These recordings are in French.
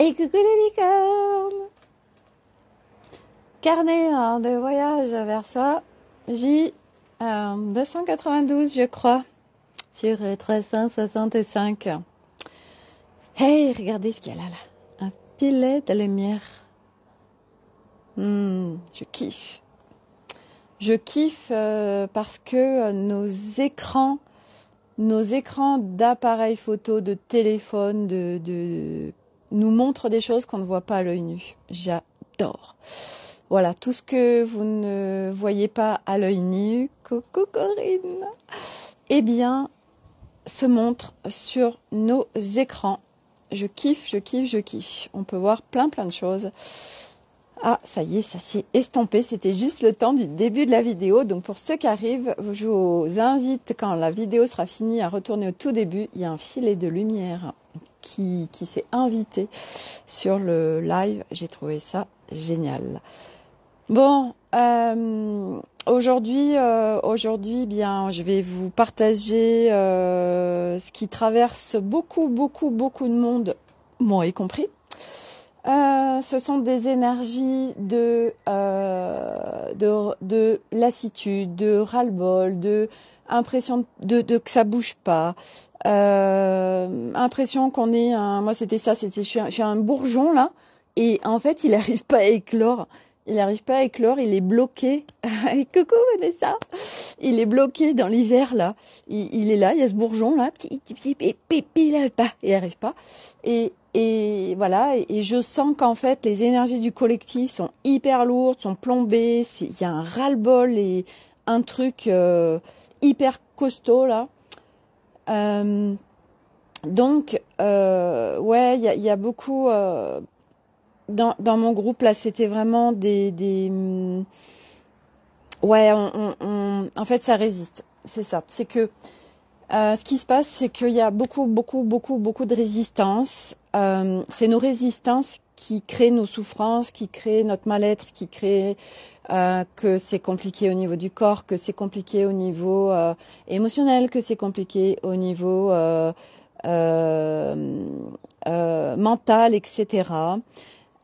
Et coucou les licornes! Carnet de voyage vers soi, J 292 je crois, sur 365. Hey, regardez ce qu'il y a là. Un filet de lumière. Je kiffe. Je kiffe parce que nos écrans d'appareils photo, de téléphone, nous montrent des choses qu'on ne voit pas à l'œil nu. J'adore. Voilà, tout ce que vous ne voyez pas à l'œil nu, coucou Corinne, eh bien, se montre sur nos écrans. Je kiffe, je kiffe, je kiffe. On peut voir plein de choses. Ah, ça y est, ça s'est estompé. C'était juste le temps du début de la vidéo. Donc, pour ceux qui arrivent, je vous invite, quand la vidéo sera finie, à retourner au tout début. Il y a un filet de lumière qui s'est invité sur le live. J'ai trouvé ça génial. Bon, aujourd'hui, bien, je vais vous partager ce qui traverse beaucoup de monde, moi y compris. Ce sont des énergies de lassitude, de ras-le-bol, de impression de que ça bouge pas, impression qu'on est moi c'était ça, je suis un bourgeon là, et en fait il n'arrive pas à éclore. Il n'arrive pas à éclore, il est bloqué. Coucou Vanessa. Il est bloqué dans l'hiver là. Il est là, il y a ce bourgeon là, il n'arrive pas. Et voilà, et je sens qu'en fait les énergies du collectif sont hyper lourdes, sont plombées. Il y a un ras-le-bol et un truc hyper costaud là. Donc ouais, il y a beaucoup. Dans mon groupe là, c'était vraiment ouais, en fait ça résiste, c'est ça, c'est que ce qui se passe, c'est qu'il y a beaucoup de résistance. C'est nos résistances qui créent nos souffrances, qui créent notre mal-être, qui créent que c'est compliqué au niveau du corps, que c'est compliqué au niveau émotionnel, que c'est compliqué au niveau mental, etc.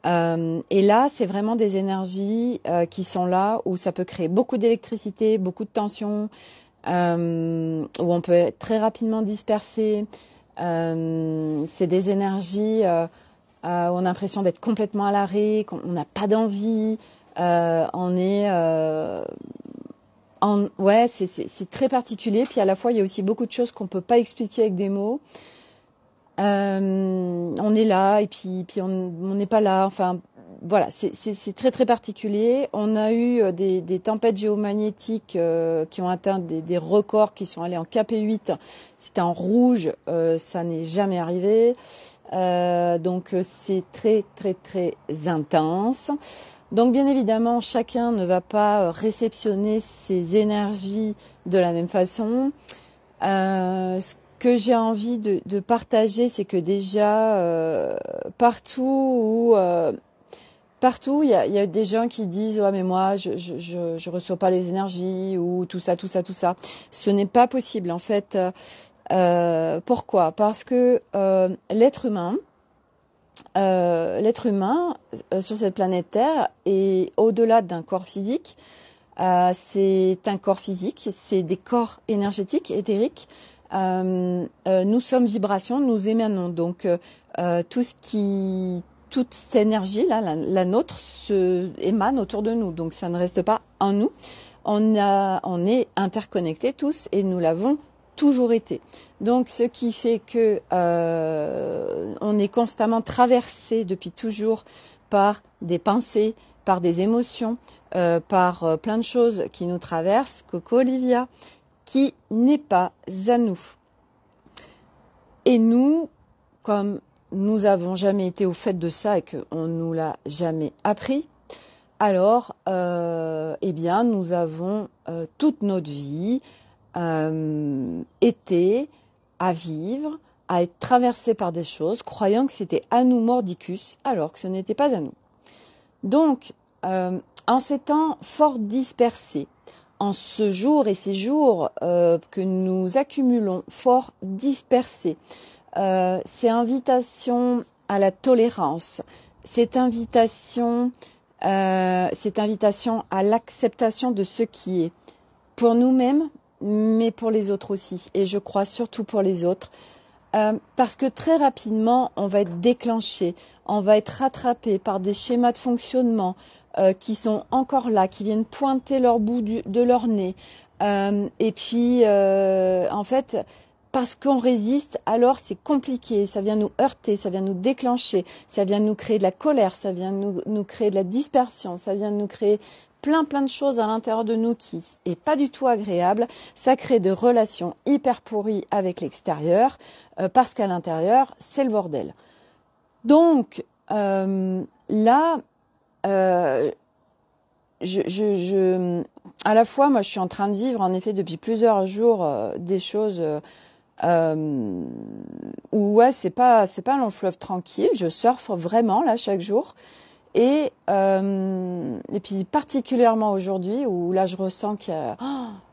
Et là, c'est vraiment des énergies qui sont là, où ça peut créer beaucoup d'électricité, beaucoup de tension, où on peut être très rapidement dispersé. C'est des énergies où on a l'impression d'être complètement à l'arrêt, qu'on n'a pas d'envie. Ouais, c'est très particulier. Puis à la fois, il y a aussi beaucoup de choses qu'on peut pas expliquer avec des mots. On est là et puis on n'est pas là. Enfin, voilà, c'est très particulier. On a eu des tempêtes géomagnétiques qui ont atteint des records, qui sont allés en KP8. C'était en rouge, ça n'est jamais arrivé. Donc c'est très intense. Donc bien évidemment, chacun ne va pas réceptionner ces énergies de la même façon. Ce que j'ai envie de partager, c'est que déjà partout il y a des gens qui disent ouais mais moi je reçois pas les énergies ou tout ça. Ce n'est pas possible en fait. Pourquoi? Parce que l'être humain sur cette planète Terre est au-delà d'un corps physique. C'est un corps physique, c'est des corps énergétiques, éthériques. Nous sommes vibration, nous émanons. Donc toute cette énergie là, la nôtre, se émane autour de nous. Donc ça ne reste pas en nous. On est interconnectés tous et nous l'avons toujours été. Donc ce qui fait que on est constamment traversé depuis toujours par des pensées, par des émotions, par plein de choses qui nous traversent. Coco Olivia, qui n'est pas à nous. Et nous, comme nous avons jamais été au fait de ça et qu'on nous l'a jamais appris, alors, eh bien, nous avons toute notre vie été à vivre, à être traversés par des choses, croyant que c'était à nous mordicus, alors que ce n'était pas à nous. Donc, en ces temps fort dispersés, en ce jour et ces jours que nous accumulons fort dispersés, c'est invitation à la tolérance, cette invitation à l'acceptation de ce qui est, pour nous-mêmes, mais pour les autres aussi. Et je crois surtout pour les autres, parce que très rapidement, on va être déclenché, on va être rattrapé par des schémas de fonctionnement qui sont encore là, qui viennent pointer leur bout de leur nez. Et puis, en fait, parce qu'on résiste, alors c'est compliqué, ça vient nous heurter, ça vient nous déclencher, ça vient nous créer de la colère, ça vient nous créer de la dispersion, ça vient nous créer plein de choses à l'intérieur de nous qui est pas du tout agréable. Ça crée de relations hyper pourries avec l'extérieur, parce qu'à l'intérieur, c'est le bordel. Donc, là, à la fois, moi, je suis en train de vivre, en effet, depuis plusieurs jours, des choses où, ouais, c'est pas un long fleuve tranquille. Je surfe vraiment là chaque jour, et puis particulièrement aujourd'hui, où là, je ressens qu'il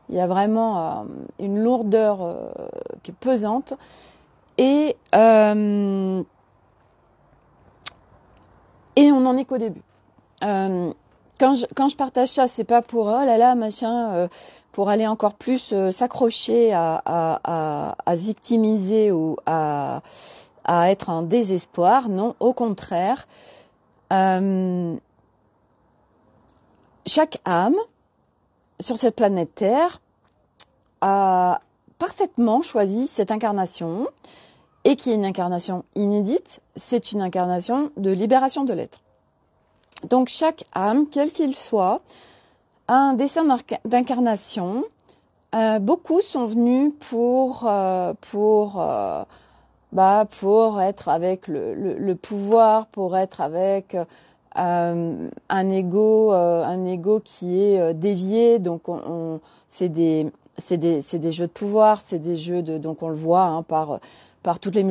y a vraiment une lourdeur qui est pesante, et on n'en est qu'au début. Quand je partage ça, c'est pas pour oh là là machin, pour aller encore plus s'accrocher à se victimiser ou à être en désespoir. Non, au contraire, chaque âme sur cette planète Terre a parfaitement choisi cette incarnation, et qui est une incarnation inédite. C'est une incarnation de libération de l'être. Donc chaque âme, quel qu'il soit, a un dessin d'incarnation. Beaucoup sont venus pour être avec le pouvoir, pour être avec un ego qui est dévié. Donc c'est des jeux de pouvoir, c'est des jeux donc on le voit par toutes les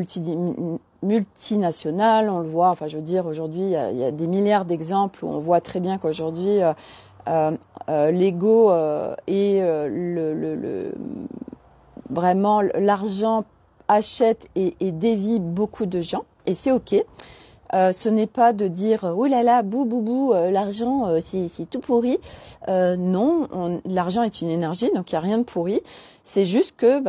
multinationales, on le voit, enfin je veux dire aujourd'hui il y a des milliards d'exemples où on voit très bien qu'aujourd'hui l'ego et vraiment l'argent achète et dévie beaucoup de gens, et c'est ok. Ce n'est pas de dire oh là là bou bou bou l'argent c'est tout pourri. Non, l'argent est une énergie, donc il y a rien de pourri. C'est juste que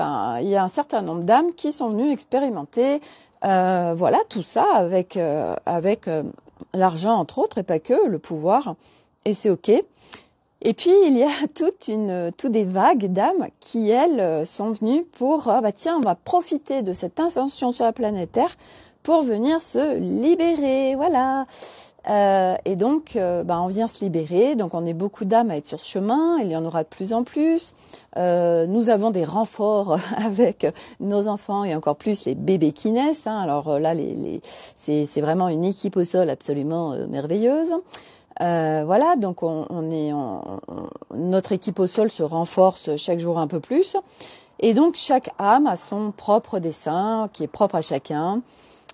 il y a un certain nombre d'âmes qui sont venues expérimenter voilà tout ça avec l'argent entre autres, et pas que, le pouvoir, et c'est ok. Et puis il y a toutes des vagues d'âmes qui elles sont venues pour tiens, on va profiter de cette ascension sur la planète Terre pour venir se libérer, voilà. Et donc, on vient se libérer. Donc, on est beaucoup d'âmes à être sur ce chemin. Il y en aura de plus en plus. Nous avons des renforts avec nos enfants, et encore plus les bébés qui naissent. Alors là, c'est vraiment une équipe au sol absolument merveilleuse. Voilà. Donc, notre équipe au sol se renforce chaque jour un peu plus. Et donc, chaque âme a son propre dessin qui est propre à chacun.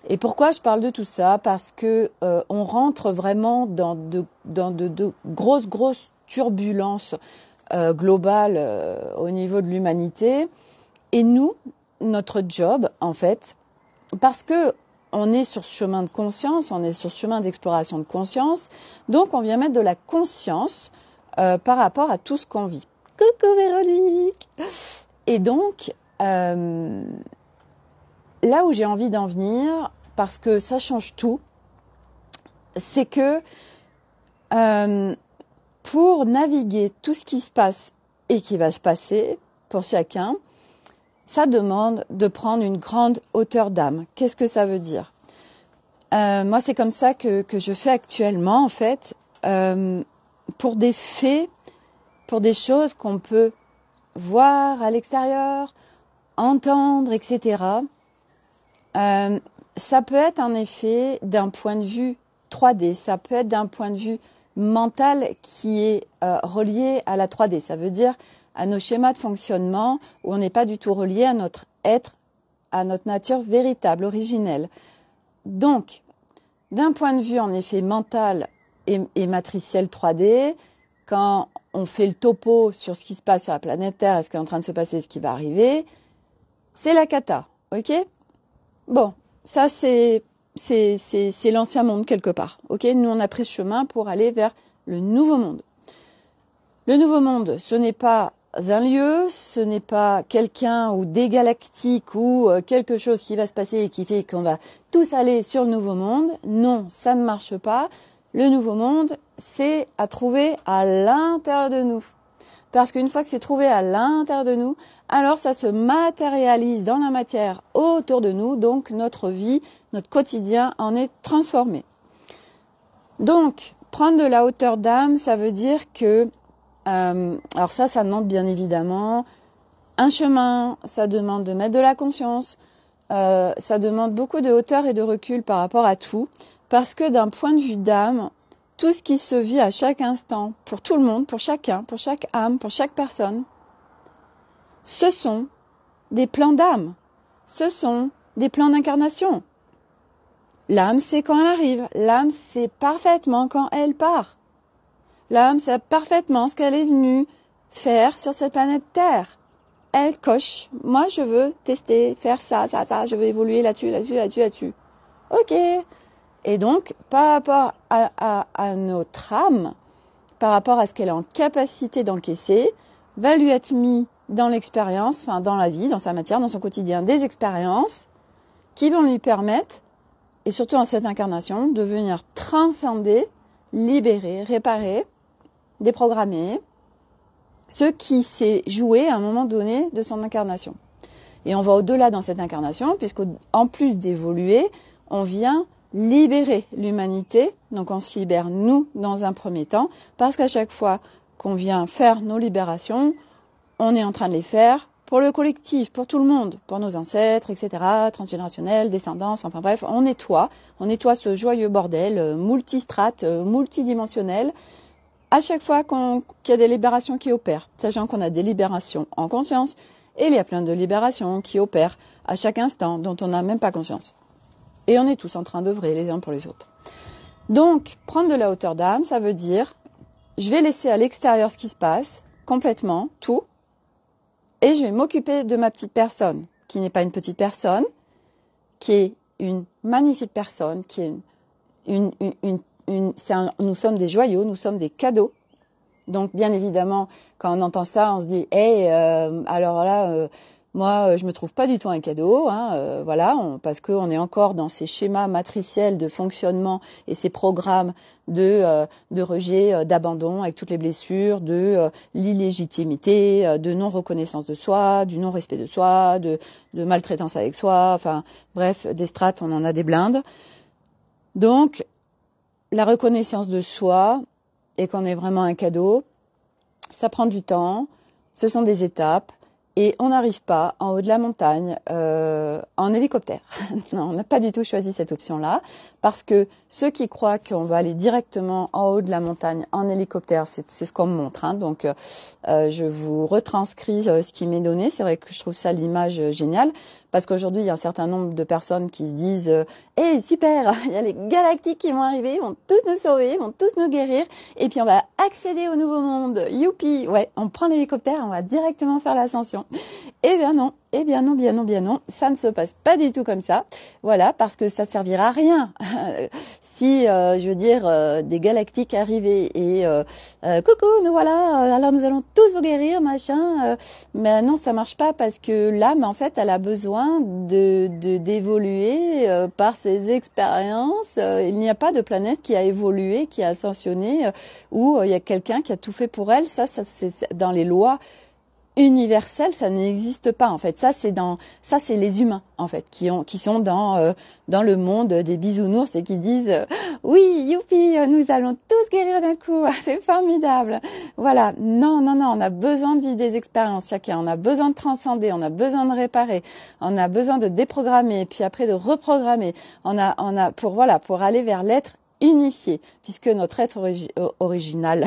Et pourquoi je parle de tout ça? Parce que on rentre vraiment dans de grosses turbulences globales au niveau de l'humanité. Et nous, notre job, en fait, parce que on est sur ce chemin de conscience, on est sur ce chemin d'exploration de conscience, donc on vient mettre de la conscience par rapport à tout ce qu'on vit. Coucou Véronique! Et donc, là où j'ai envie d'en venir, parce que ça change tout, c'est que pour naviguer tout ce qui se passe et qui va se passer pour chacun, ça demande de prendre une grande hauteur d'âme. Qu'est-ce que ça veut dire? Moi, c'est comme ça que je fais actuellement, en fait, pour des faits, pour des choses qu'on peut voir à l'extérieur, entendre, etc. Ça peut être en effet d'un point de vue 3D, ça peut être d'un point de vue mental qui est relié à la 3D. Ça veut dire à nos schémas de fonctionnement où on n'est pas du tout relié à notre être, à notre nature véritable, originelle. Donc, d'un point de vue en effet mental et matriciel 3D, quand on fait le topo sur ce qui se passe sur la planète Terre et ce qui est en train de se passer, ce qui va arriver, c'est la cata, ok ? Bon, ça c'est c'est l'ancien monde quelque part. Ok, nous on a pris ce chemin pour aller vers le nouveau monde. Le nouveau monde, ce n'est pas un lieu, ce n'est pas quelqu'un ou des galactiques ou quelque chose qui va se passer et qui fait qu'on va tous aller sur le nouveau monde. Non, ça ne marche pas. Le nouveau monde, c'est à trouver à l'intérieur de nous. Parce qu'une fois que c'est trouvé à l'intérieur de nous, alors ça se matérialise dans la matière autour de nous, donc notre vie, notre quotidien en est transformé. Donc, prendre de la hauteur d'âme, ça veut dire que, alors ça demande bien évidemment un chemin, ça demande de mettre de la conscience, ça demande beaucoup de hauteur et de recul par rapport à tout, parce que d'un point de vue d'âme, tout ce qui se vit à chaque instant, pour tout le monde, pour chacun, pour chaque âme, pour chaque personne, ce sont des plans d'âme, ce sont des plans d'incarnation. L'âme sait quand elle arrive, l'âme sait parfaitement quand elle part. L'âme sait parfaitement ce qu'elle est venue faire sur cette planète Terre. Elle coche, moi je veux tester, faire ça, je veux évoluer là-dessus. Ok. Et donc, par rapport à notre âme, par rapport à ce qu'elle est en capacité d'encaisser, va lui être mis dans l'expérience, enfin dans la vie, dans sa matière, dans son quotidien, des expériences qui vont lui permettre, et surtout en cette incarnation, de venir transcender, libérer, réparer, déprogrammer ce qui s'est joué à un moment donné de son incarnation. Et on va au-delà dans cette incarnation, puisqu'en plus d'évoluer, on vient libérer l'humanité. Donc on se libère nous dans un premier temps, parce qu'à chaque fois qu'on vient faire nos libérations, on est en train de les faire pour le collectif, pour tout le monde, pour nos ancêtres, etc., transgénérationnels, descendance, enfin bref, on nettoie ce joyeux bordel multistrate, multidimensionnel, à chaque fois qu'il y a des libérations qui opèrent, sachant qu'on a des libérations en conscience, et il y a plein de libérations qui opèrent à chaque instant, dont on n'a même pas conscience. Et on est tous en train d'œuvrer les uns pour les autres. Donc, prendre de la hauteur d'âme, ça veut dire, je vais laisser à l'extérieur ce qui se passe, complètement, tout, et je vais m'occuper de ma petite personne, qui n'est pas une petite personne, qui est une magnifique personne, qui est nous sommes des joyaux, nous sommes des cadeaux. Donc, bien évidemment, quand on entend ça, on se dit, alors là, moi, je me trouve pas du tout un cadeau, parce qu'on est encore dans ces schémas matriciels de fonctionnement et ces programmes de rejet, d'abandon avec toutes les blessures, de l'illégitimité, de non-reconnaissance de soi, du non-respect de soi, de maltraitance avec soi, enfin bref, des strates, on en a des blindes. Donc, la reconnaissance de soi et qu'on est vraiment un cadeau, ça prend du temps, ce sont des étapes. Et on n'arrive pas en haut de la montagne en hélicoptère. Non, on n'a pas du tout choisi cette option-là, parce que ceux qui croient qu'on va aller directement en haut de la montagne en hélicoptère, c'est ce qu'on me montre. Hein. Donc, je vous retranscris ce qui m'est donné. C'est vrai que je trouve ça l'image géniale, parce qu'aujourd'hui, il y a un certain nombre de personnes qui se disent « Hey, super, il y a les galactiques qui vont arriver, ils vont tous nous sauver, ils vont tous nous guérir, et puis on va accéder au nouveau monde. Youpi !» Ouais, on prend l'hélicoptère, on va directement faire l'ascension. Eh bien non, bien non, ça ne se passe pas du tout comme ça. Voilà, parce que ça servira à rien. Si, des galactiques arrivaient et coucou, nous voilà, alors nous allons tous vous guérir, machin. Mais non, ça marche pas, parce que l'âme, en fait, elle a besoin d'évoluer par ses expériences. Il n'y a pas de planète qui a évolué, qui a ascensionné, où il y a quelqu'un qui a tout fait pour elle. Ça c'est dans les lois universel, ça n'existe pas en fait. Ça c'est les humains en fait qui sont dans le monde des bisounours et qui disent oui, youpi, nous allons tous guérir d'un coup, c'est formidable. Voilà, non, on a besoin de vivre des expériences chacun, on a besoin de transcender, on a besoin de réparer, on a besoin de déprogrammer, puis après de reprogrammer. On a pour aller vers l'être unifié, puisque notre être original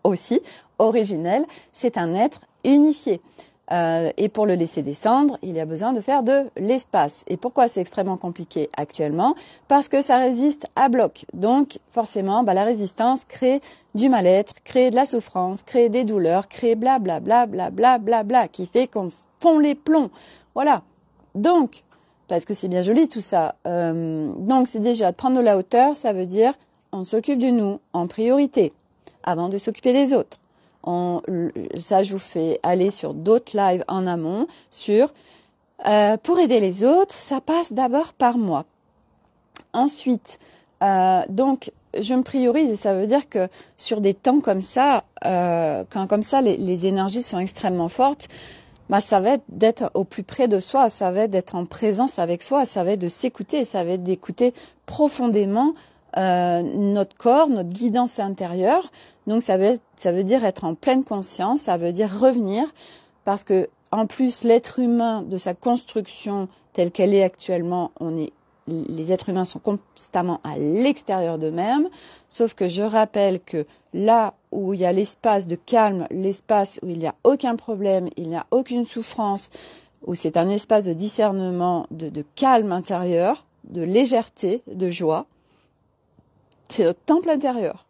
aussi, originel, c'est un être unifié. Et pour le laisser descendre, il y a besoin de faire de l'espace. Et pourquoi c'est extrêmement compliqué actuellement? Parce que ça résiste à bloc. Donc forcément, la résistance crée du mal-être, crée de la souffrance, crée des douleurs, crée blablabla, qui fait qu'on fond les plombs. Voilà. Donc, parce que c'est bien joli tout ça. Donc c'est déjà de prendre de la hauteur, ça veut dire on s'occupe de nous en priorité, avant de s'occuper des autres. Ça, je vous fais aller sur d'autres lives en amont sur pour aider les autres, ça passe d'abord par moi. Ensuite, donc je me priorise et ça veut dire que sur des temps comme ça, quand comme ça les énergies sont extrêmement fortes, bah ça va être d'être au plus près de soi, ça va être d'être en présence avec soi, ça va être de s'écouter, ça va être d'écouter profondément notre corps, notre guidance intérieure. Donc ça veut dire être en pleine conscience, ça veut dire revenir, parce que en plus l'être humain de sa construction telle qu'elle est actuellement, les êtres humains sont constamment à l'extérieur d'eux-mêmes, sauf que je rappelle que là où il y a l'espace de calme, l'espace où il n'y a aucun problème, il n'y a aucune souffrance, où c'est un espace de discernement, de calme intérieur, de légèreté, de joie, c'est notre temple intérieur.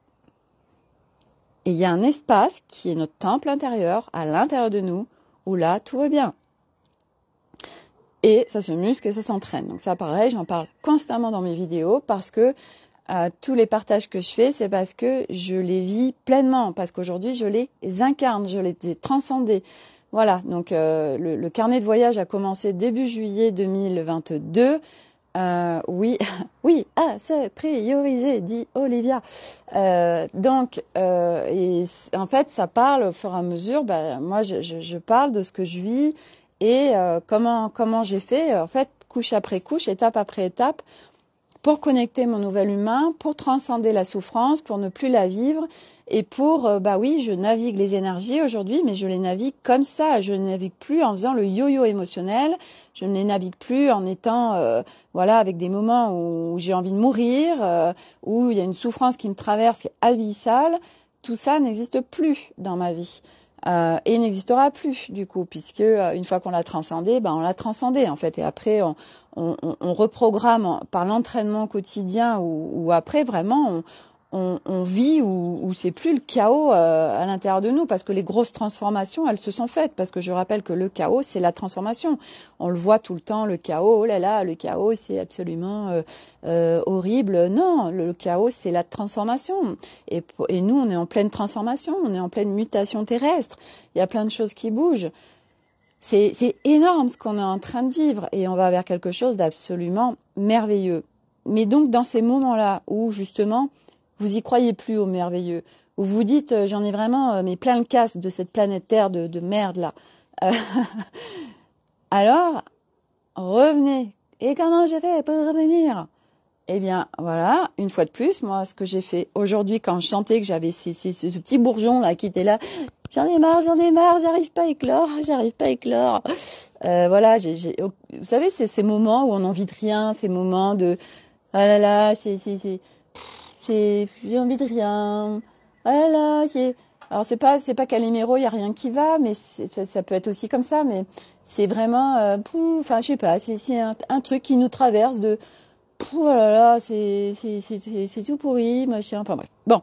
Et il y a un espace qui est notre temple intérieur, à l'intérieur de nous, où là, tout va bien. Et ça se muscle et ça s'entraîne. Donc ça, pareil, j'en parle constamment dans mes vidéos parce que tous les partages que je fais, c'est parce que je les vis pleinement, parce qu'aujourd'hui, je les incarne, je les ai transcendés. Voilà, donc le carnet de voyage a commencé début juillet 2022. Oui, oui, se prioriser, dit Olivia. Donc, et en fait, ça parle au fur et à mesure. Moi, je parle de ce que je vis et comment j'ai fait, en fait, couche après couche, étape après étape, pour connecter mon nouvel humain, pour transcender la souffrance, pour ne plus la vivre. Et pour, oui, je navigue les énergies aujourd'hui, mais je les navigue comme ça. Je ne navigue plus en faisant le yo-yo émotionnel. Je ne les navigue plus en étant, avec des moments où j'ai envie de mourir, où il y a une souffrance qui me traverse, qui est abyssale. Tout ça n'existe plus dans ma vie. Et n'existera plus, du coup, puisque une fois qu'on l'a transcendé, on l'a transcendé, en fait. Et après, on reprogramme par l'entraînement quotidien ou après, vraiment, on vit où c'est plus le chaos à l'intérieur de nous, parce que les grosses transformations, elles se sont faites, parce que je rappelle que le chaos, c'est la transformation. On le voit tout le temps, le chaos, oh là là, le chaos, c'est absolument horrible. Non, le chaos, c'est la transformation. Et nous, on est en pleine transformation, on est en pleine mutation terrestre. Il y a plein de choses qui bougent. C'est énorme ce qu'on est en train de vivre, et on va vers quelque chose d'absolument merveilleux. Mais donc, dans ces moments-là où, justement, vous y croyez plus au merveilleux, où vous dites j'en ai vraiment mais plein le casse de cette planète Terre de merde là. Alors revenez. Et comment j'ai fait pour revenir? Eh bien voilà, une fois de plus, moi ce que j'ai fait aujourd'hui quand je sentais que j'avais ce petit bourgeon là qui était là, j'en ai marre, j'arrive pas à éclore. Voilà, vous savez, c'est ces moments où on n'en vit de rien, ces moments de ah là là, j'ai envie de rien. Ah là là, alors c'est pas Calimero, il y a rien qui va, mais ça peut être aussi comme ça, mais c'est vraiment je sais pas, c'est un truc qui nous traverse de oh là là, c'est tout pourri, machin, enfin bref. Bon.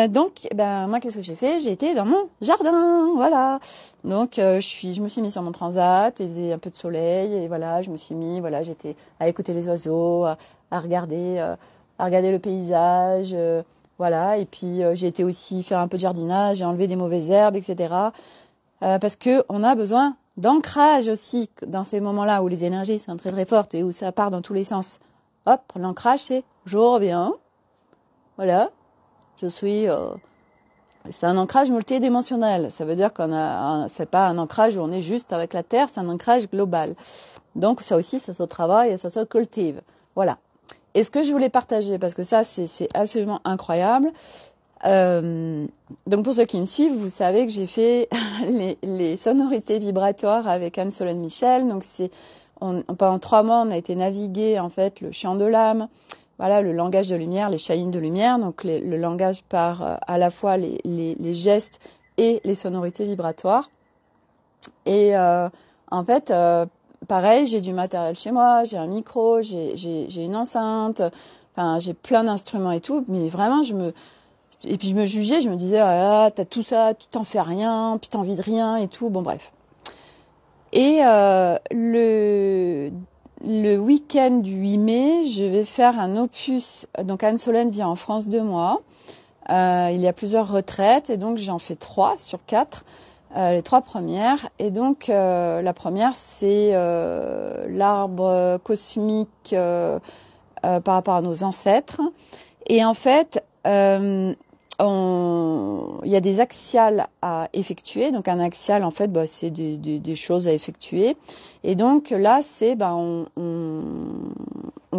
Donc moi qu'est-ce que j'ai fait? J'ai été dans mon jardin, voilà. Donc je me suis mis sur mon transat, il faisait un peu de soleil et voilà, je me suis mis j'étais à écouter les oiseaux, à regarder le paysage, et puis j'ai été aussi faire un peu de jardinage, j'ai enlevé des mauvaises herbes, etc. Parce que on a besoin d'ancrage aussi dans ces moments-là où les énergies sont très très fortes et où ça part dans tous les sens. Hop, l'ancrage c'est je reviens, voilà, c'est un ancrage multidimensionnel. Ça veut dire c'est pas un ancrage où on est juste avec la Terre, c'est un ancrage global. Donc ça aussi, ça se travaille et ça se cultive. Voilà. Et ce que je voulais partager, parce que ça, c'est absolument incroyable. Donc pour ceux qui me suivent, vous savez que j'ai fait les sonorités vibratoires avec Anne-Solène Michel. Donc pendant 3 mois, on a été naviguer en fait le chant de l'âme, voilà, le langage de lumière, les chahines de lumière. Donc le langage par à la fois les gestes et les sonorités vibratoires. Et en fait, pareil, j'ai du matériel chez moi, j'ai un micro, j'ai une enceinte, j'ai plein d'instruments et tout, mais vraiment et puis je me jugeais, je me disais ah là, t'as tout ça, tu t'en fais rien, puis t'as envie de rien et tout, bon bref. Et le week-end du 8 mai, je vais faire un opus. Donc Anne Solène vient en France 2 mois. Il y a plusieurs retraites et donc j'en fais 3 sur 4, les 3 premières. Et donc la première, c'est l'arbre cosmique par rapport à nos ancêtres. Et en fait, il y a des axiales à effectuer. Donc un axial, en fait, c'est des choses à effectuer. Et donc là, c'est on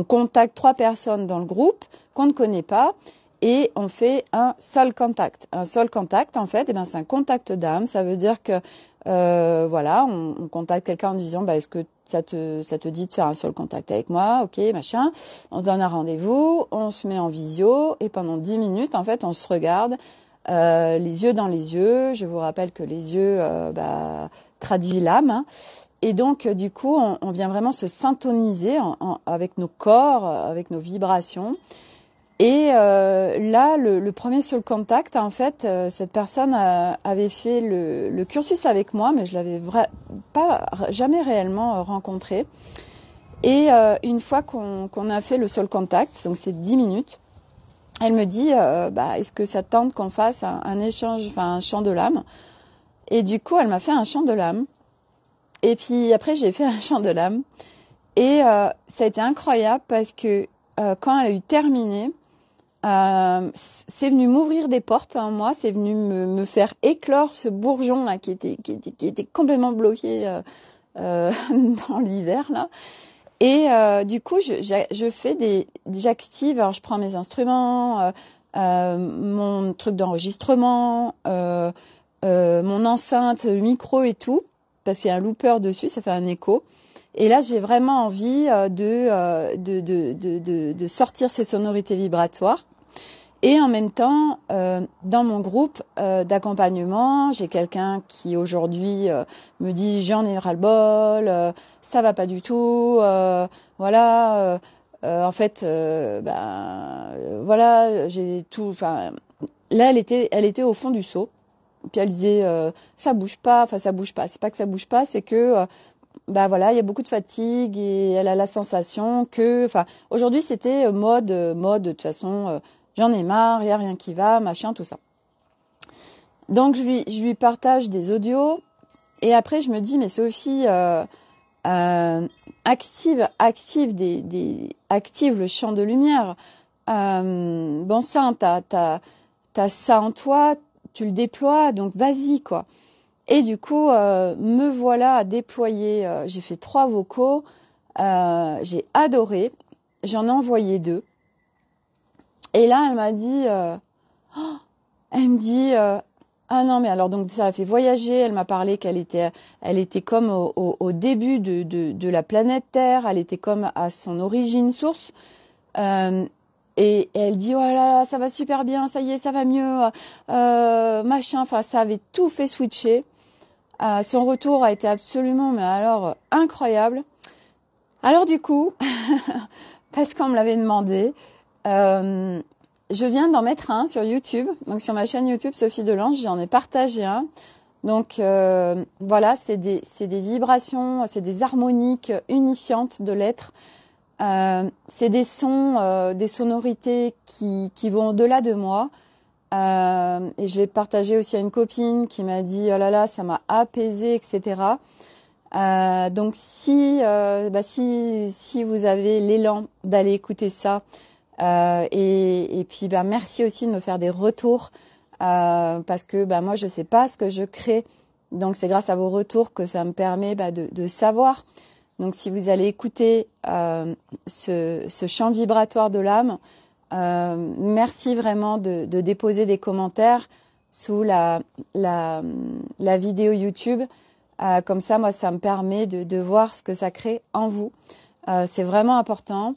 contacte 3 personnes dans le groupe qu'on ne connaît pas. Et on fait un seul contact. Un seul contact, en fait, c'est un contact d'âme. Ça veut dire que, on contacte quelqu'un en disant, est-ce que ça te dit de faire un seul contact avec moi? Ok, machin. On se donne un rendez-vous, on se met en visio, et pendant 10 minutes, en fait, on se regarde, les yeux dans les yeux. Je vous rappelle que les yeux, traduisent l'âme, hein. Et donc, du coup, on vient vraiment se syntoniser avec nos corps, avec nos vibrations. Et là, le premier seul contact, en fait, cette personne avait fait le cursus avec moi, mais je l'avais jamais réellement rencontré. Et une fois qu'on a fait le seul contact, donc c'est 10 minutes, elle me dit, est-ce que ça te tente qu'on fasse un échange, enfin un chant de l'âme? Et du coup, elle m'a fait un chant de l'âme. Et puis après, j'ai fait un chant de l'âme. Et ça a été incroyable parce que quand elle a eu terminé, c'est venu m'ouvrir des portes en moi, c'est venu me faire éclore ce bourgeon là qui était complètement bloqué dans l'hiver là. Et du coup, j'active. Alors, je prends mes instruments, mon truc d'enregistrement, mon enceinte, micro et tout, parce qu'il y a un looper dessus, ça fait un écho. Et là, j'ai vraiment envie de sortir ces sonorités vibratoires. Et en même temps, dans mon groupe d'accompagnement, j'ai quelqu'un qui aujourd'hui me dit j'en ai ras-le-bol, ça va pas du tout, voilà. En fait, voilà, j'ai tout. Enfin, là, elle était au fond du seau. Puis elle disait ça bouge pas. Enfin, ça bouge pas. C'est pas que ça bouge pas, c'est que voilà, il y a beaucoup de fatigue et elle a la sensation que, enfin, aujourd'hui c'était mode, de toute façon, j'en ai marre, il y a rien qui va, machin, tout ça. Donc je lui partage des audios et après je me dis mais Sophie, active le champ de lumière. Bon sang, t'as ça en toi, tu le déploies, donc vas-y quoi. Et du coup, me voilà à déployer. J'ai fait 3 vocaux. J'ai adoré. J'en ai envoyé 2. Et là, elle m'a dit, elle me dit, ah non, mais alors donc ça l'a fait voyager. Elle m'a parlé qu'elle était comme au début de la planète Terre. Elle était comme à son origine source. Et elle dit, oh là là, ça va super bien, ça y est, ça va mieux, machin. Enfin, ça avait tout fait switcher. Son retour a été absolument, mais alors, incroyable. Alors du coup, parce qu'on me l'avait demandé, je viens d'en mettre un sur YouTube. Donc sur ma chaîne YouTube Sophie Delange, j'en ai partagé un. Donc voilà, c'est des vibrations, c'est des harmoniques unifiantes de l'être. C'est des sons, des sonorités qui vont au-delà de moi. Et je l'ai partagé aussi à une copine qui m'a dit oh là là ça m'a apaisé, etc. Donc si vous avez l'élan d'aller écouter ça et puis merci aussi de me faire des retours parce que moi je sais pas ce que je crée, donc c'est grâce à vos retours que ça me permet de savoir. Donc si vous allez écouter ce champ vibratoire de l'âme, merci vraiment de déposer des commentaires sous la vidéo YouTube. Comme ça, moi, ça me permet de voir ce que ça crée en vous. C'est vraiment important.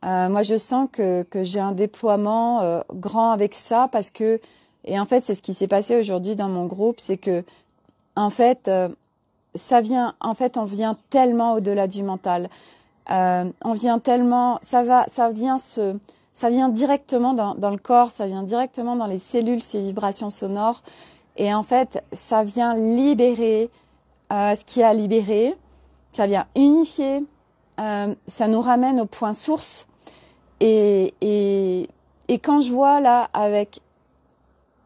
Moi, je sens que j'ai un déploiement grand avec ça parce que, et en fait, c'est ce qui s'est passé aujourd'hui dans mon groupe, c'est que, en fait, on vient tellement au-delà du mental. On vient tellement, ça vient directement dans le corps, ça vient directement dans les cellules, ces vibrations sonores. Et en fait, ça vient libérer ce qui a libéré, ça vient unifier, ça nous ramène au point source. Et quand je vois là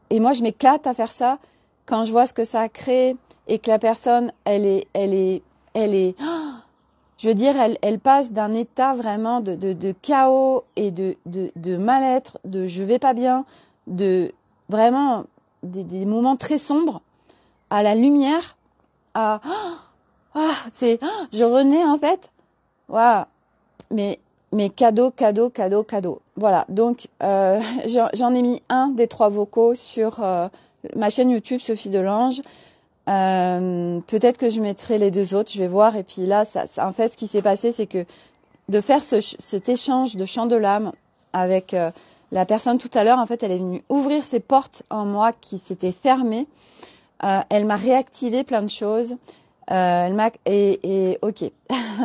et moi je m'éclate à faire ça, quand je vois ce que ça a créé et que la personne, elle est, je veux dire, elle passe d'un état vraiment de chaos et de mal-être, de je vais pas bien, de vraiment des moments très sombres à la lumière, je renais en fait. Waouh, mais cadeau. Voilà, donc j'en ai mis un des 3 vocaux sur ma chaîne YouTube Sophie Delange. Peut-être que je mettrai les 2 autres, je vais voir. Et puis là, ça en fait, ce qui s'est passé, c'est que de faire cet échange de chant de l'âme avec la personne tout à l'heure, en fait, elle est venue ouvrir ses portes en moi qui s'étaient fermées. Elle m'a réactivé plein de choses. Ok,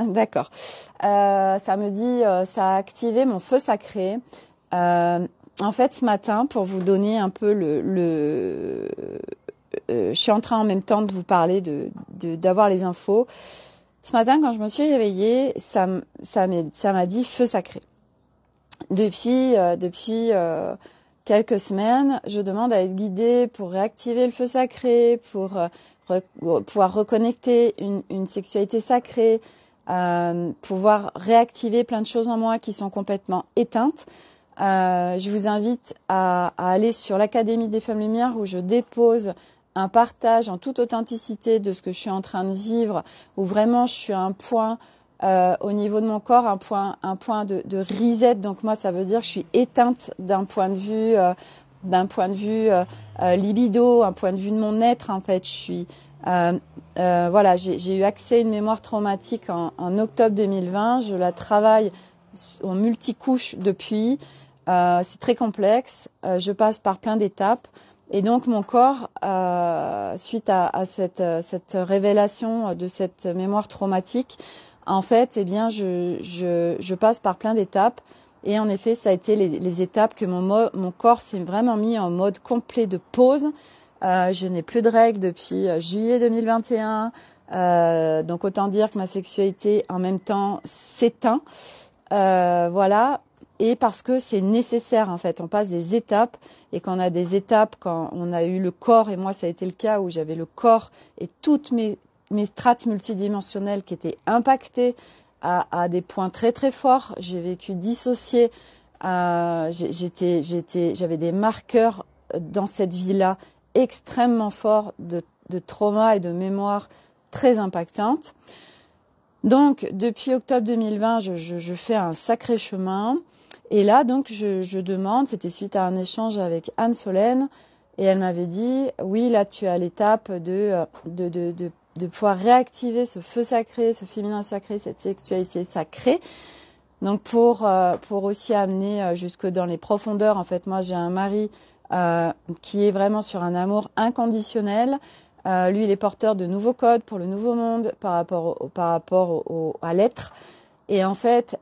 d'accord. Ça me dit, ça a activé mon feu sacré. En fait, ce matin, pour vous donner un peu je suis en train en même temps de vous parler d'avoir les infos. Ce matin, quand je me suis réveillée, ça m'a dit feu sacré. Depuis quelques semaines, je demande à être guidée pour réactiver le feu sacré, pour pouvoir reconnecter une sexualité sacrée, pouvoir réactiver plein de choses en moi qui sont complètement éteintes. Je vous invite à aller sur l'Académie des Femmes Lumière où je dépose un partage en toute authenticité de ce que je suis en train de vivre, où vraiment je suis à un point au niveau de mon corps, un point de reset. Donc moi, ça veut dire que je suis éteinte d'un point de vue libido, un point de vue de mon être. En fait, je suis voilà, j'ai eu accès à une mémoire traumatique en octobre 2020. Je la travaille en multicouche depuis. C'est très complexe. Je passe par plein d'étapes. Et donc mon corps, suite à cette révélation de cette mémoire traumatique, en fait, eh bien, je passe par plein d'étapes. Et en effet, ça a été les étapes que mon corps s'est vraiment mis en mode complet de pause. Je n'ai plus de règles depuis juillet 2021. Donc autant dire que ma sexualité en même temps s'éteint. Voilà. Et parce que c'est nécessaire en fait, on passe des étapes et quand on a des étapes, quand on a eu le corps, et moi ça a été le cas où j'avais le corps et toutes mes strates multidimensionnelles qui étaient impactées à des points très très forts. J'ai vécu dissociée, j'avais des marqueurs dans cette vie-là extrêmement forts de trauma et de mémoire très impactantes. Donc depuis octobre 2020, je fais un sacré chemin. Et là, donc, je demande, c'était suite à un échange avec Anne Solène, et elle m'avait dit, oui, là, tu as l'étape de pouvoir réactiver ce feu sacré, ce féminin sacré, cette sexualité sacrée. Donc, pour aussi amener jusque dans les profondeurs, en fait, moi, j'ai un mari qui est vraiment sur un amour inconditionnel. Lui, il est porteur de nouveaux codes pour le nouveau monde par rapport à l'être. Et en fait,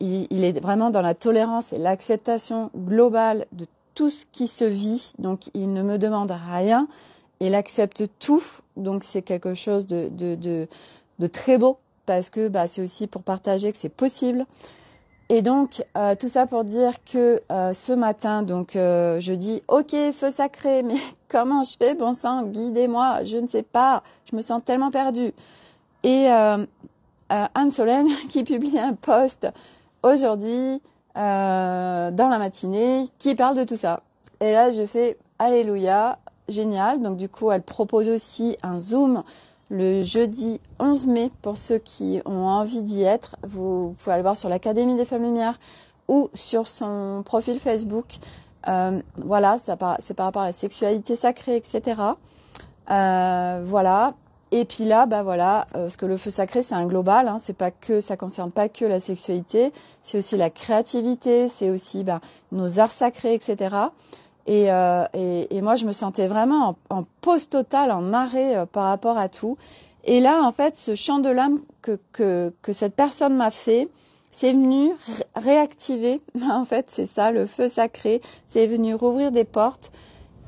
il est vraiment dans la tolérance et l'acceptation globale de tout ce qui se vit. Donc, il ne me demande rien. Il accepte tout. Donc, c'est quelque chose de très beau parce que c'est aussi pour partager que c'est possible. Et donc, tout ça pour dire que ce matin, donc, je dis, ok, feu sacré, mais comment je fais, bon sang, guidez-moi, je ne sais pas, je me sens tellement perdue. Et Anne Solène qui publie un post aujourd'hui dans la matinée qui parle de tout ça. Et là, je fais alléluia, génial. Donc du coup, elle propose aussi un Zoom le jeudi 11 mai pour ceux qui ont envie d'y être. Vous pouvez aller voir sur l'Académie des Femmes Lumière ou sur son profil Facebook. Voilà, c'est par rapport à la sexualité sacrée, etc. Voilà. Et puis là, voilà, parce que le feu sacré, c'est un global, hein, ça concerne pas que la sexualité, c'est aussi la créativité, c'est aussi nos arts sacrés, etc. Et moi, je me sentais vraiment en pause totale, en arrêt par rapport à tout. Et là, en fait, ce chant de l'âme que cette personne m'a fait, c'est venu réactiver. En fait, c'est ça, le feu sacré, c'est venu rouvrir des portes.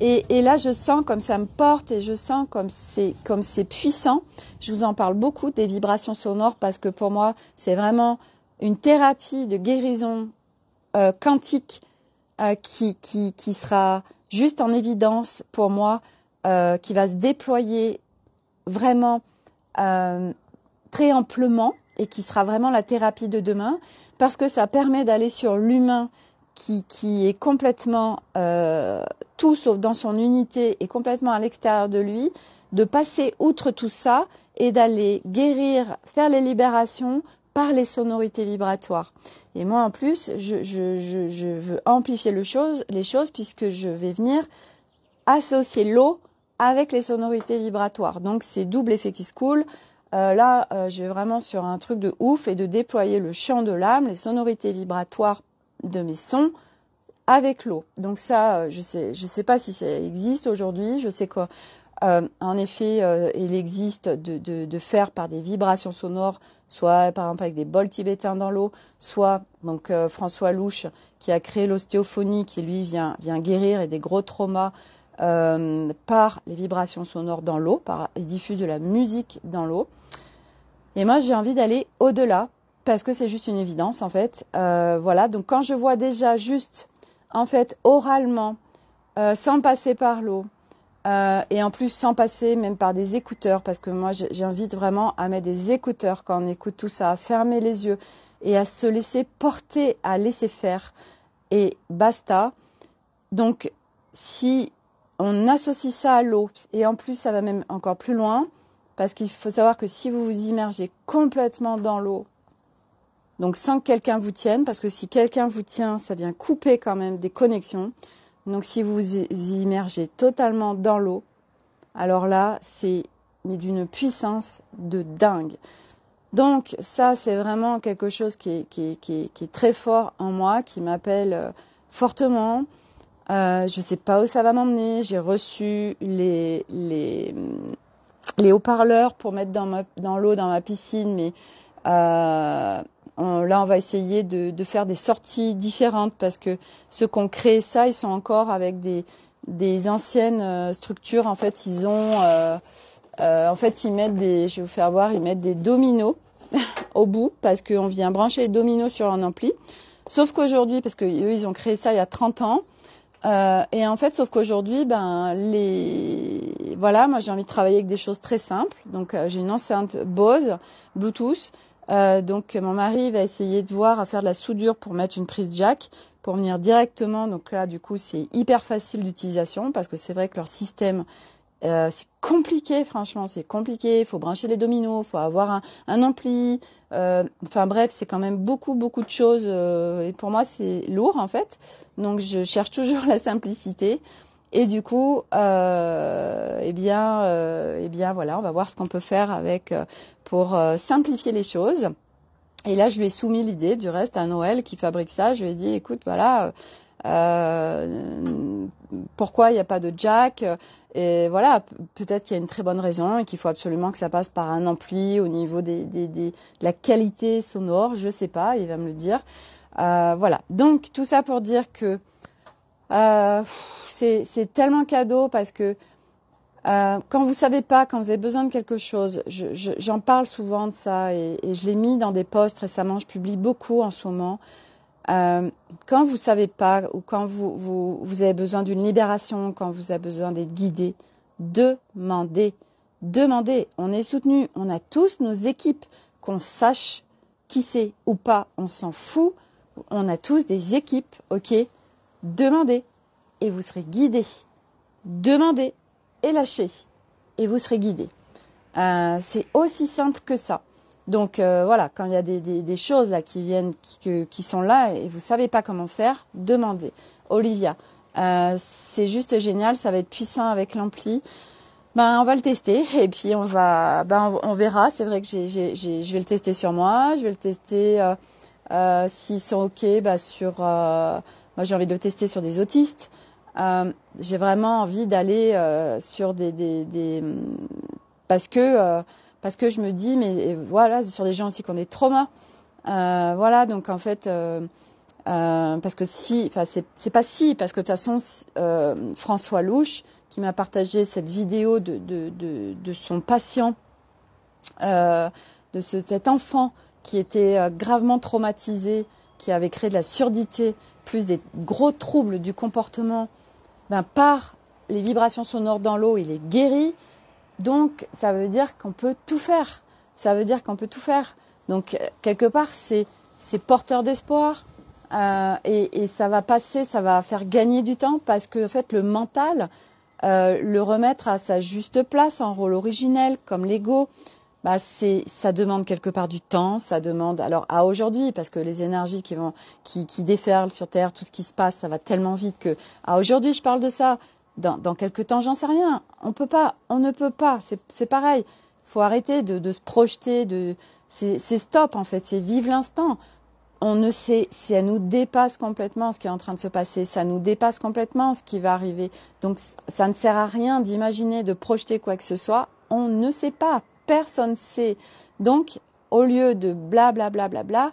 Et là, je sens comme ça me porte et je sens comme c'est puissant. Je vous en parle beaucoup des vibrations sonores parce que pour moi, c'est vraiment une thérapie de guérison quantique qui sera juste en évidence pour moi, qui va se déployer vraiment très amplement et qui sera vraiment la thérapie de demain parce que ça permet d'aller sur l'humain qui est complètement tout sauf dans son unité et complètement à l'extérieur de lui, de passer outre tout ça et d'aller guérir, faire les libérations par les sonorités vibratoires. Et moi en plus, je veux amplifier les choses puisque je vais venir associer l'eau avec les sonorités vibratoires. Donc c'est double effet qui se coule. Là, je vais vraiment sur un truc de ouf et de déployer le chant de l'âme, les sonorités vibratoires de mes sons avec l'eau. Donc ça, je sais pas si ça existe aujourd'hui. Je sais qu'en effet, il existe de faire par des vibrations sonores, soit par exemple avec des bols tibétains dans l'eau, soit donc François Louche qui a créé l'ostéophonie, qui lui vient guérir et des gros traumas par les vibrations sonores dans l'eau, il diffuse de la musique dans l'eau. Et moi, j'ai envie d'aller au-delà parce que c'est juste une évidence en fait. Voilà, donc quand je vois déjà juste en fait oralement, sans passer par l'eau, et en plus sans passer même par des écouteurs, parce que moi j'invite vraiment à mettre des écouteurs quand on écoute tout ça, à fermer les yeux et à se laisser porter, à laisser faire et basta. Donc si on associe ça à l'eau, et en plus ça va même encore plus loin, parce qu'il faut savoir que si vous vous immergez complètement dans l'eau, donc sans que quelqu'un vous tienne, parce que si quelqu'un vous tient, ça vient couper quand même des connexions. Donc si vous vous immergez totalement dans l'eau, alors là, c'est mais d'une puissance de dingue. Donc ça, c'est vraiment quelque chose qui est très fort en moi, qui m'appelle fortement. Je sais pas où ça va m'emmener. J'ai reçu les haut-parleurs pour mettre dans l'eau dans ma piscine, mais là on va essayer de faire des sorties différentes parce que ceux qui ont créé ça, ils sont encore avec des anciennes structures. En fait, ils ont ils mettent je vais vous faire voir, ils mettent des dominos au bout parce qu'on vient brancher les dominos sur un ampli. Sauf qu'aujourd'hui, parce que eux ils ont créé ça il y a 30 ans. Et en fait, sauf qu'aujourd'hui, moi j'ai envie de travailler avec des choses très simples. Donc j'ai une enceinte Bose Bluetooth. Donc mon mari va essayer de voir à faire de la soudure pour mettre une prise jack pour venir directement. Donc là, du coup, c'est hyper facile d'utilisation parce que c'est vrai que leur système c'est compliqué, franchement, c'est compliqué. Il faut brancher les dominos, il faut avoir un ampli. Enfin bref, c'est quand même beaucoup de choses. Et pour moi, c'est lourd en fait. Donc je cherche toujours la simplicité. Et du coup, voilà, on va voir ce qu'on peut faire avec pour simplifier les choses. Et là, je lui ai soumis l'idée du reste à Noël qui fabrique ça. Je lui ai dit, écoute, voilà, pourquoi il n'y a pas de jack? Et voilà, peut-être qu'il y a une très bonne raison et qu'il faut absolument que ça passe par un ampli au niveau de la qualité sonore. Je sais pas, il va me le dire. Voilà. Donc tout ça pour dire que c'est tellement cadeau parce que quand vous savez pas, quand vous avez besoin de quelque chose, j'en parle souvent de ça et je l'ai mis dans des posts récemment. Je publie beaucoup en ce moment. Quand vous savez pas ou quand vous avez besoin d'une libération, quand vous avez besoin d'être guidé, demandez. On est soutenu. On a tous nos équipes, qu'on sache qui c'est ou pas, on s'en fout. On a tous des équipes, ok? Demandez et vous serez guidé. Demandez et lâchez et vous serez guidé. C'est aussi simple que ça. Donc voilà, quand il y a des choses là qui viennent, qui sont là et vous savez pas comment faire, demandez. Olivia, c'est juste génial, ça va être puissant avec l'ampli. On va le tester et puis on verra. C'est vrai que je vais le tester sur moi, je vais le tester s'ils sont ok, moi j'ai envie de le tester sur des autistes. J'ai vraiment envie d'aller sur parce que je me dis mais voilà sur des gens aussi qui ont des traumas. Voilà donc en fait Parce que c'est pas si, parce que de toute façon, François Louche, qui m'a partagé cette vidéo de son patient, cet enfant qui était gravement traumatisé, qui avait créé de la surdité, plus des gros troubles du comportement, par les vibrations sonores dans l'eau, il est guéri. Donc, ça veut dire qu'on peut tout faire. Donc, quelque part, c'est porteur d'espoir. Et ça va passer, ça va faire gagner du temps parce que, en fait, le mental, le remettre à sa juste place, en rôle originel, comme l'ego, ça demande quelque part du temps, ça demande, alors à aujourd'hui, parce que les énergies qui déferlent sur Terre, tout ce qui se passe, ça va tellement vite que, à aujourd'hui, je parle de ça, dans quelques temps, j'en sais rien, on ne peut pas, c'est pareil, faut arrêter de se projeter, c'est stop en fait, c'est vivre l'instant. On ne sait, ça nous dépasse complètement ce qui est en train de se passer, ça nous dépasse complètement ce qui va arriver. Donc ça ne sert à rien d'imaginer, de projeter quoi que ce soit, on ne sait pas. Personne ne sait. Donc, au lieu de blablabla,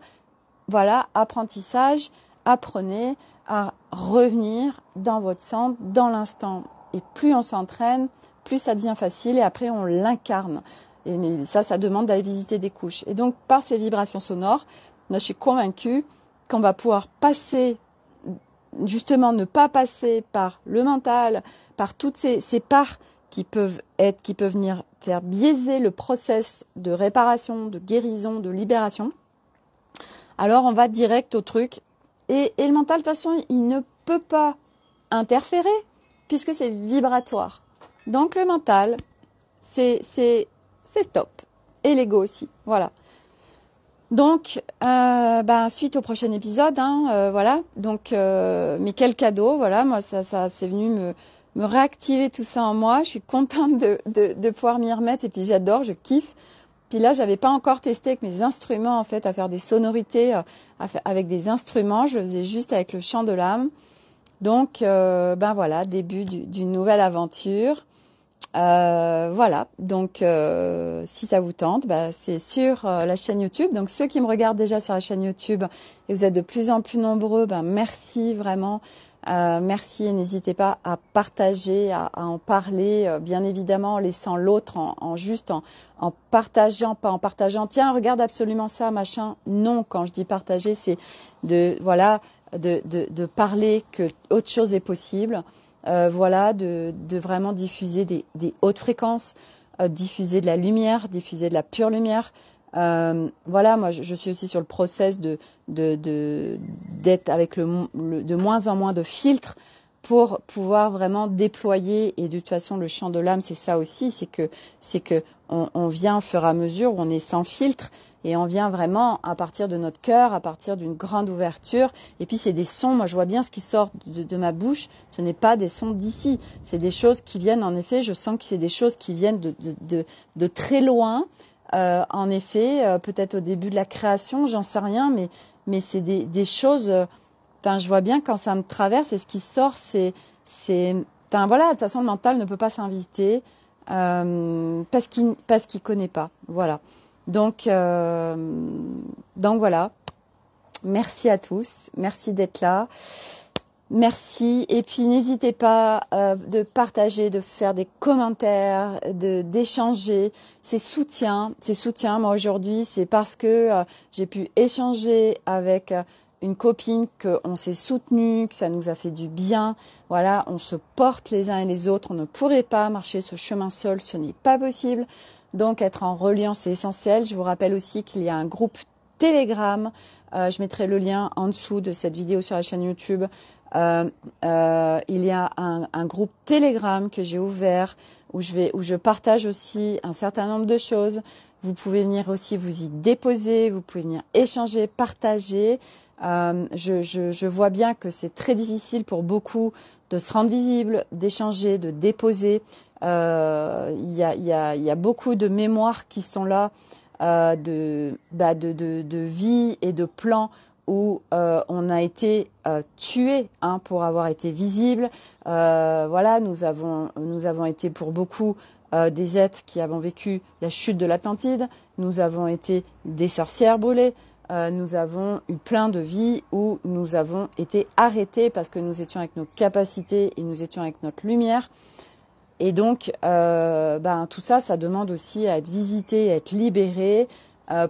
voilà, apprentissage, apprenez à revenir dans votre centre, dans l'instant. Et plus on s'entraîne, plus ça devient facile et après on l'incarne. Mais ça demande d'aller visiter des couches. Et donc, par ces vibrations sonores, moi, je suis convaincue qu'on va pouvoir passer, justement, ne pas passer par le mental, par toutes ces parts qui peuvent venir faire biaiser le process de réparation, de guérison, de libération. Alors, on va direct au truc. Et le mental, de toute façon, il ne peut pas interférer puisque c'est vibratoire. Donc, le mental, c'est top. Et l'ego aussi. Voilà. Donc, suite au prochain épisode, voilà. Donc, mais quel cadeau, voilà. Moi, ça c'est venu me réactiver tout ça en moi. Je suis contente de pouvoir m'y remettre et puis j'adore, je kiffe. Puis là, j'avais pas encore testé avec mes instruments en fait à faire des sonorités avec des instruments. Je le faisais juste avec le chant de l'âme. Donc, voilà, début d'une nouvelle aventure. Voilà. Donc, si ça vous tente, c'est sur la chaîne YouTube. Donc, ceux qui me regardent déjà sur la chaîne YouTube et vous êtes de plus en plus nombreux, merci vraiment. Merci et n'hésitez pas à partager, à en parler, bien évidemment en laissant l'autre en partageant, pas en partageant. Tiens, regarde absolument ça, machin. Non, quand je dis partager, c'est de parler que autre chose est possible. Voilà, de vraiment diffuser des hautes fréquences, diffuser de la lumière, diffuser de la pure lumière. Voilà, moi je suis aussi sur le process d'être avec de moins en moins de filtres pour pouvoir vraiment déployer. Et de toute façon, le chant de l'âme, c'est ça aussi, c'est que on vient au fur et à mesure où on est sans filtre. Et on vient vraiment à partir de notre cœur, à partir d'une grande ouverture. Et puis c'est des sons, moi je vois bien ce qui sort de ma bouche. Ce n'est pas des sons d'ici. C'est des choses qui viennent, en effet, je sens que c'est des choses qui viennent de très loin. En effet, peut-être au début de la création, j'en sais rien, mais c'est des choses. Je vois bien quand ça me traverse et ce qui sort, voilà. De toute façon, le mental ne peut pas s'inviter parce qu'il connaît pas. Voilà. Donc voilà. Merci à tous. Merci d'être là. Merci. Et puis n'hésitez pas de partager, de faire des commentaires, d'échanger. C'est soutien. Moi aujourd'hui, c'est parce que j'ai pu échanger avec une copine, qu'on s'est soutenu, que ça nous a fait du bien. Voilà, on se porte les uns et les autres. On ne pourrait pas marcher ce chemin seul. Ce n'est pas possible. Donc, être en reliant, c'est essentiel. Je vous rappelle aussi qu'il y a un groupe Telegram. Je mettrai le lien en dessous de cette vidéo sur la chaîne YouTube. Il y a un groupe Telegram que j'ai ouvert où je partage aussi un certain nombre de choses. Vous pouvez venir aussi vous y déposer. Vous pouvez venir échanger, partager. Je vois bien que c'est très difficile pour beaucoup de se rendre visible, d'échanger, de déposer. Il y a beaucoup de mémoires qui sont là, de vie et de plans où on a été tué pour avoir été visible. Voilà, nous avons été pour beaucoup des êtres qui avons vécu la chute de l'Atlantide. Nous avons été des sorcières brûlées. nous avons eu plein de vies où nous avons été arrêtés parce que nous étions avec nos capacités et nous étions avec notre lumière. Et donc, tout ça, ça demande aussi à être visité, à être libéré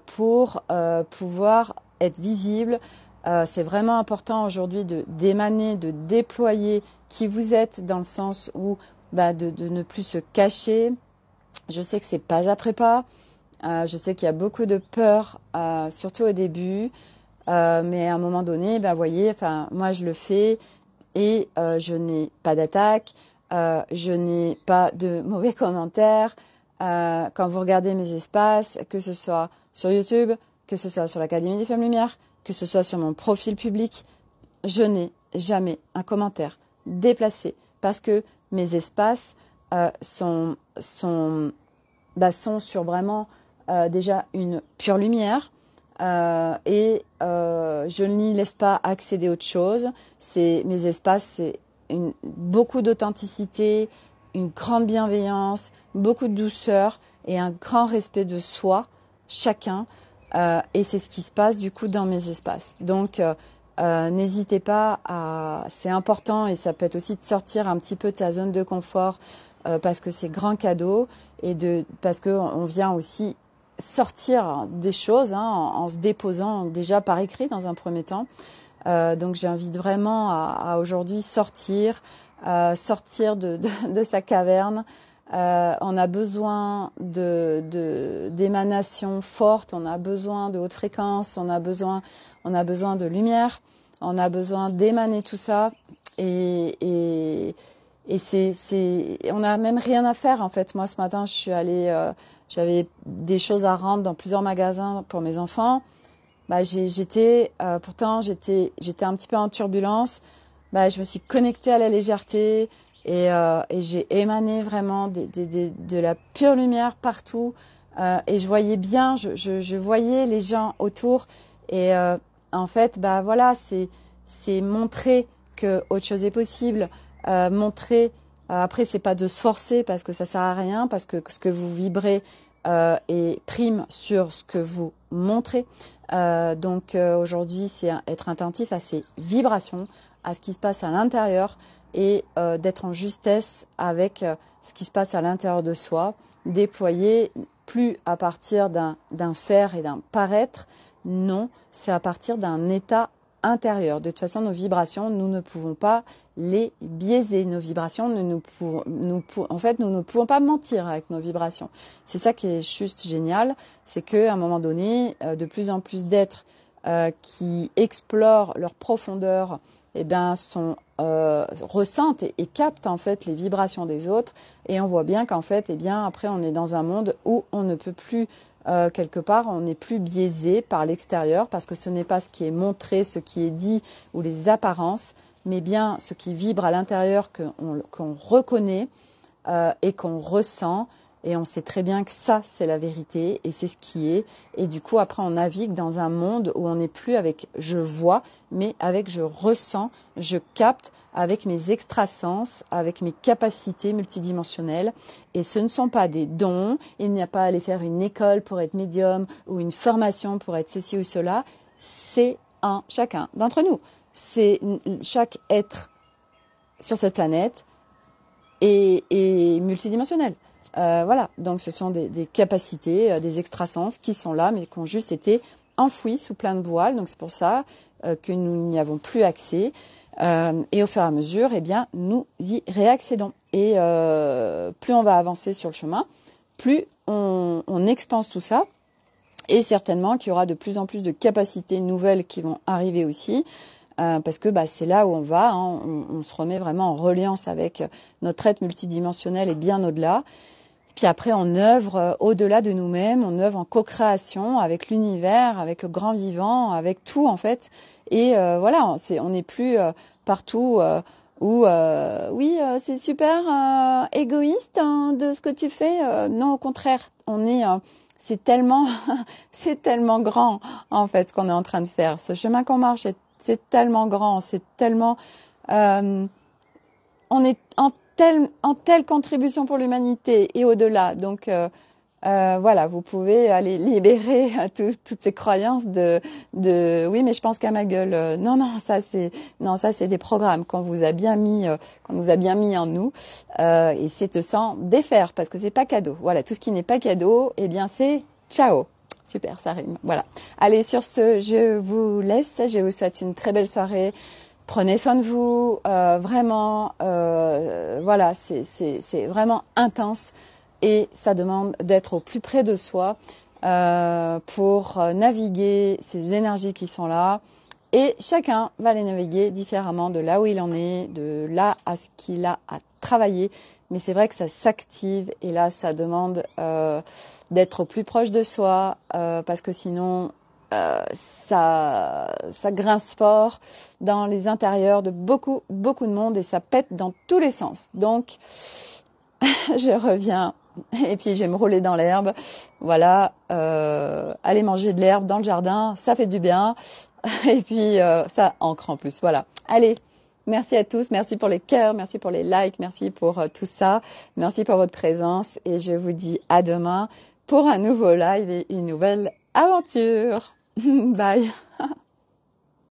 pour pouvoir être visible. C'est vraiment important aujourd'hui d'émaner, de déployer qui vous êtes dans le sens où de ne plus se cacher. Je sais que c'est pas après pas. Je sais qu'il y a beaucoup de peur, surtout au début. Mais à un moment donné, voyez, moi je le fais et je n'ai pas d'attaque. Je n'ai pas de mauvais commentaires. Quand vous regardez mes espaces, que ce soit sur YouTube, que ce soit sur l'Académie des Femmes Lumière, que ce soit sur mon profil public, je n'ai jamais un commentaire déplacé parce que mes espaces sont sur vraiment déjà une pure lumière et je n'y laisse pas accéder autre chose. Mes espaces, c'est beaucoup d'authenticité, une grande bienveillance, beaucoup de douceur et un grand respect de soi, chacun. Et c'est ce qui se passe du coup dans mes espaces. Donc, n'hésitez pas c'est important et ça peut être aussi de sortir un petit peu de sa zone de confort parce que c'est grand cadeau et parce que on vient aussi sortir des choses en se déposant déjà par écrit dans un premier temps. Donc j'invite vraiment à aujourd'hui sortir de sa caverne. On a besoin d'émanations fortes, on a besoin de haute fréquence, on a besoin de lumière, on a besoin d'émaner tout ça et on n'a même rien à faire en fait. Moi ce matin je suis allée, j'avais des choses à rendre dans plusieurs magasins pour mes enfants. Pourtant j'étais un petit peu en turbulence. Je me suis connectée à la légèreté et j'ai émané vraiment de la pure lumière partout. Et je voyais bien, je voyais les gens autour et en fait, c'est montrer que autre chose est possible. Montrer. Après, c'est pas de se forcer parce que ça sert à rien, parce que ce que vous vibrez est prime sur ce que vous montrez. Donc aujourd'hui, c'est être attentif à ces vibrations, à ce qui se passe à l'intérieur et d'être en justesse avec ce qui se passe à l'intérieur de soi, déployer plus à partir d'un faire et d'un paraître. Non, c'est à partir d'un état intérieur. De toute façon, nos vibrations, nous ne pouvons pas les biaiser. Nos vibrations, nous ne pouvons pas mentir avec nos vibrations. C'est ça qui est juste génial, c'est qu'à un moment donné, de plus en plus d'êtres qui explorent leur profondeur, ressentent et captent en fait les vibrations des autres, et on voit bien qu'en fait, après, on est dans un monde où on ne peut plus quelque part, on n'est plus biaisé par l'extérieur parce que ce n'est pas ce qui est montré, ce qui est dit ou les apparences, mais bien ce qui vibre à l'intérieur qu'on reconnaît et qu'on ressent. Et on sait très bien que ça, c'est la vérité et c'est ce qui est. Et du coup, après, on navigue dans un monde où on n'est plus avec je vois, mais avec je ressens, je capte avec mes extrasens, avec mes capacités multidimensionnelles. Et ce ne sont pas des dons. Il n'y a pas à aller faire une école pour être médium ou une formation pour être ceci ou cela. C'est un chacun d'entre nous. C'est chaque être sur cette planète est multidimensionnel. Donc ce sont des capacités, des extrasens qui sont là, mais qui ont juste été enfouis sous plein de voiles. Donc c'est pour ça que nous n'y avons plus accès. Et au fur et à mesure, nous y réaccédons. Et plus on va avancer sur le chemin, plus on expanse tout ça. Et certainement qu'il y aura de plus en plus de capacités nouvelles qui vont arriver aussi. Parce que c'est là où on va, on se remet vraiment en reliance avec notre être multidimensionnel et bien au-delà. Puis après, on œuvre au-delà de nous-mêmes, on œuvre en co-création avec l'univers, avec le grand vivant, avec tout en fait. Et on n'est plus partout où oui, c'est super égoïste de ce que tu fais. Non, au contraire, c'est tellement c'est tellement grand en fait ce qu'on est en train de faire. Ce chemin qu'on marche, c'est tellement grand, c'est tellement on est en telle contribution pour l'humanité et au-delà. Donc Voilà, vous pouvez aller libérer toutes ces croyances de oui, mais je pense qu'à ma gueule. Non, ça c'est des programmes qu'on vous a bien mis, qu'on nous a bien mis en nous, et c'est de s'en défaire parce que c'est pas cadeau. Voilà, tout ce qui n'est pas cadeau, eh bien c'est ciao. Super, ça rime. Voilà. Allez, sur ce, je vous laisse. Je vous souhaite une très belle soirée. Prenez soin de vous. Vraiment, voilà, c'est vraiment intense et ça demande d'être au plus près de soi pour naviguer ces énergies qui sont là. Et chacun va les naviguer différemment de là où il en est, de là à ce qu'il a à travailler. Mais c'est vrai que ça s'active et là, ça demande d'être plus proche de soi parce que sinon, ça grince fort dans les intérieurs de beaucoup de monde et ça pète dans tous les sens. Donc, je reviens et puis je vais me rouler dans l'herbe. Voilà, aller manger de l'herbe dans le jardin, ça fait du bien. Et puis, ça ancre en plus. Voilà. Allez. Merci à tous, merci pour les cœurs, merci pour les likes, merci pour tout ça, merci pour votre présence et je vous dis à demain pour un nouveau live et une nouvelle aventure. Bye.